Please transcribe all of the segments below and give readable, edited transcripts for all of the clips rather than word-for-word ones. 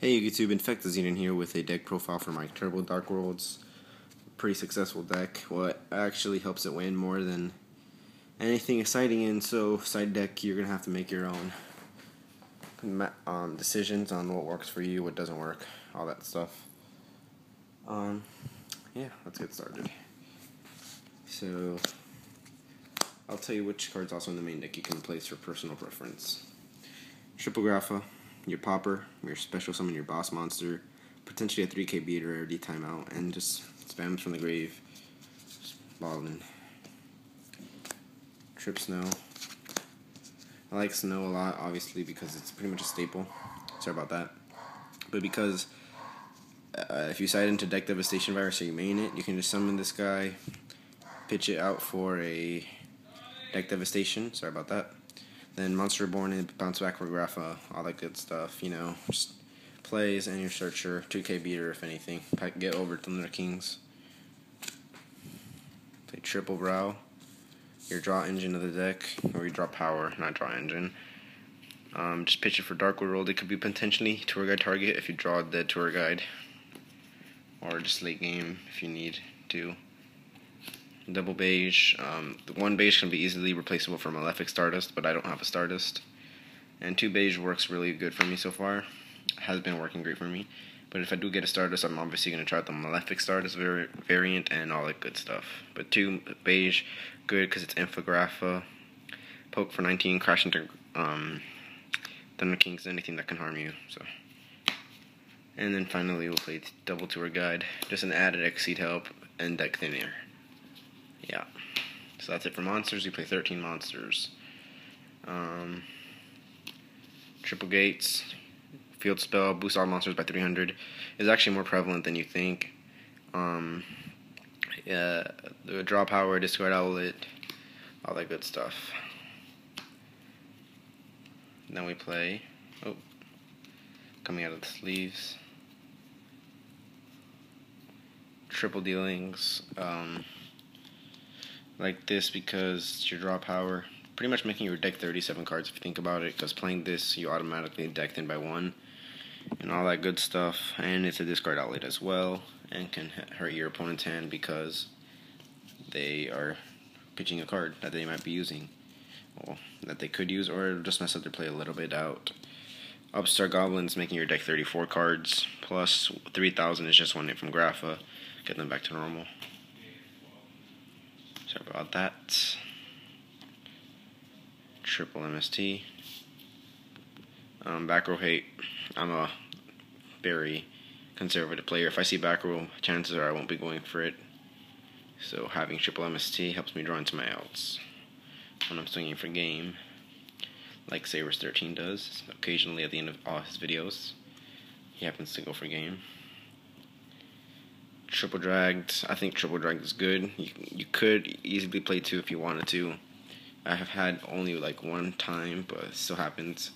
Hey YouTube, Infectazine here with a deck profile for my Turbo Darkworlds. Pretty successful deck. What actually helps it win more than anything exciting, and so side deck you're gonna have to make your own decisions on what works for you, what doesn't work, all that stuff. Yeah, let's get started. So I'll tell you which cards also in the main deck you can place for personal preference. Triple Grapha, your popper, your special summon your boss monster, potentially a 3k beater or timeout, and just spams from the grave. Just balling. Trip Snow. I like Snow a lot, obviously, because it's pretty much a staple. Sorry about that. But because if you side into Deck Devastation Virus or you main it, you can just summon this guy, pitch it out for a Deck Devastation. Sorry about that. Then Monster Reborn and bounce back for Grapha, all that good stuff, you know. Just plays and your searcher, 2k beater if anything. Get over Thunder Kings. Play Triple Brow, your draw engine of the deck, or you draw power, not draw engine. Just pitch it for Darkworld. It could be potentially tour guide target if you draw a dead tour guide, or just late game if you need to. Double beige. The one beige can be easily replaceable for Malefic Stardust, but I don't have a Stardust. And two beige works really good for me so far. Has been working great for me. But if I do get a Stardust, I'm obviously going to try out the Malefic Stardust variant and all that good stuff. But two beige, good because it's Infographa. Poke for 19, crash into Thunder Kings, anything that can harm you. So. And then finally we'll play double tour guide. Just an added Exceed help and deck thinner. Yeah, so that's it for monsters. We play 13 monsters. Triple Gates, Field Spell, boost all monsters by 300 is actually more prevalent than you think. Yeah, the draw power, discard outlet, all that good stuff. Then we play, coming out of the sleeves, triple dealings. Like this because it's your draw power, pretty much making your deck 37 cards if you think about it, because playing this you automatically decked in by 1 and all that good stuff. And it's a discard outlet as well and can hurt your opponent's hand because they are pitching a card that they might be using, well, that they could use, or just mess up their play a little bit out. Upstart Goblins, making your deck 34 cards, plus 3,000 is just one hit from Grapha, get them back to normal. Sorry about that. Triple MST. Back row hate. I'm a very conservative player. If I see back row, chances are I won't be going for it. So having triple MST helps me draw into my outs when I'm swinging for game, like Sabers 13 does occasionally at the end of all his videos. He happens to go for game. Triple dragged. I think triple dragged is good. You could easily play 2 if you wanted to. I have had only like one time, but it still happens,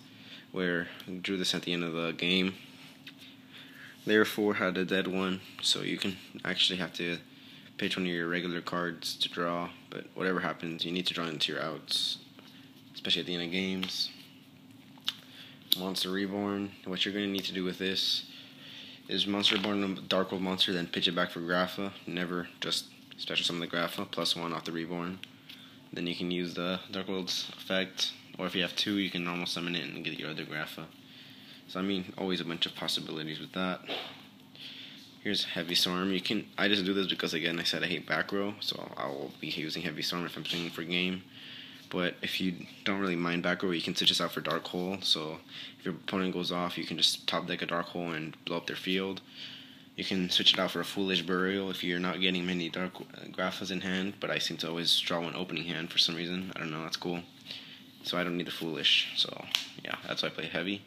where I drew this at the end of the game. Therefore had a dead one, so you can actually have to pitch one of your regular cards to draw, but whatever happens, you need to draw into your outs, especially at the end of games. Monster Reborn. What you're going to need to do with this is Monster Reborn a Darkworld monster, then pitch it back for Grapha. Never just special summon the Grapha, +1 off the Reborn. Then you can use the Darkworld's effect, or if you have 2, you can normal summon it and get your other Grapha. So I mean, always a bunch of possibilities with that. Here's Heavy Storm. I just do this because, again, I said I hate back row, so I will be using Heavy Storm if I'm swinging for game. But if you don't really mind back row, you can switch this out for Dark Hole. So if your opponent goes off, you can just top deck a Dark Hole and blow up their field. You can switch it out for a Foolish Burial if you're not getting many Dark Graphas in hand, but I seem to always draw one opening hand for some reason. I don't know, that's cool. So I don't need the Foolish. So yeah, that's why I play Heavy.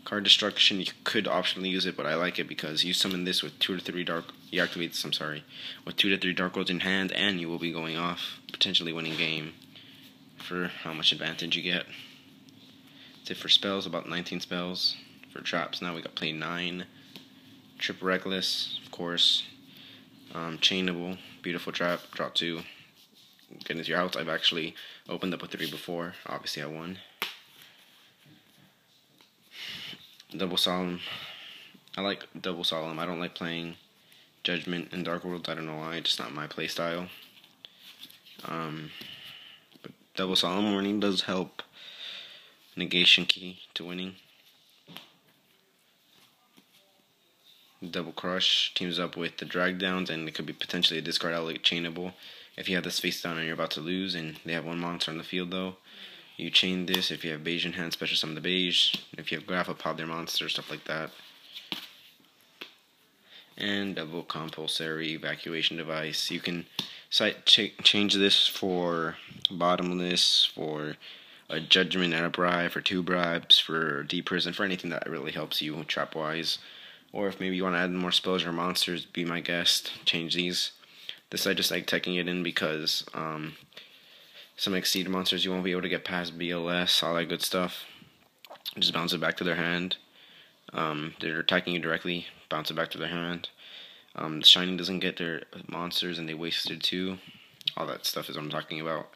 Card Destruction, you could optionally use it, but I like it because you summon this with 2 to 3 you activate this, with 2 to 3 Darkworlds in hand, and you will be going off, potentially winning game for how much advantage you get. That's it for spells, about 19 spells. For traps, now we got play 9. Trip Reckless, of course. Chainable, beautiful trap, draw 2. Get into your house. I've actually opened up with 3 before. Obviously I won. Double Solemn, I like double solemn. I don't like playing Judgment and Darkworld. I don't know why. It's just not my play style. But double solemn warning does help. Negation key to winning. Double crush teams up with the drag downs, and it could be potentially a discard out like chainable. If you have this face down and you're about to lose, and they have one monster on the field though, you chain this. If you have beige in hand, special summon the beige. If you have graph, pop their monster, stuff like that. And double compulsory evacuation device. You can change this for bottomless, for a judgment and a bribe, for 2 bribes, for deep prison, for anything that really helps you trap wise. Or if maybe you want to add more spells or monsters, be my guest. Change these. This I just like taking it in because some exceed monsters you won't be able to get past BLS, all that good stuff. Just bounce it back to their hand. They're attacking you directly, bounce it back to their hand. The Shining doesn't get their monsters and they wasted 2. All that stuff is what I'm talking about.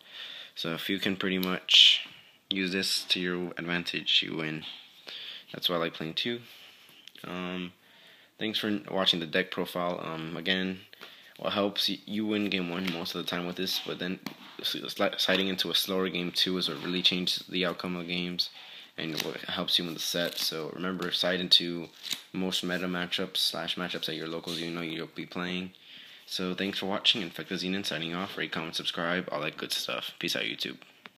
So if you can pretty much use this to your advantage, you win. That's why I like playing 2. Thanks for watching the deck profile. Again, what helps you win game 1 most of the time with this, but then sliding into a slower game 2 is what really changes the outcome of games and what helps you win the set. So remember, side into most meta matchups / matchups at your locals you know you'll be playing. So thanks for watching. Infectazine signing off. Rate, comment, subscribe, all that good stuff. Peace out, YouTube.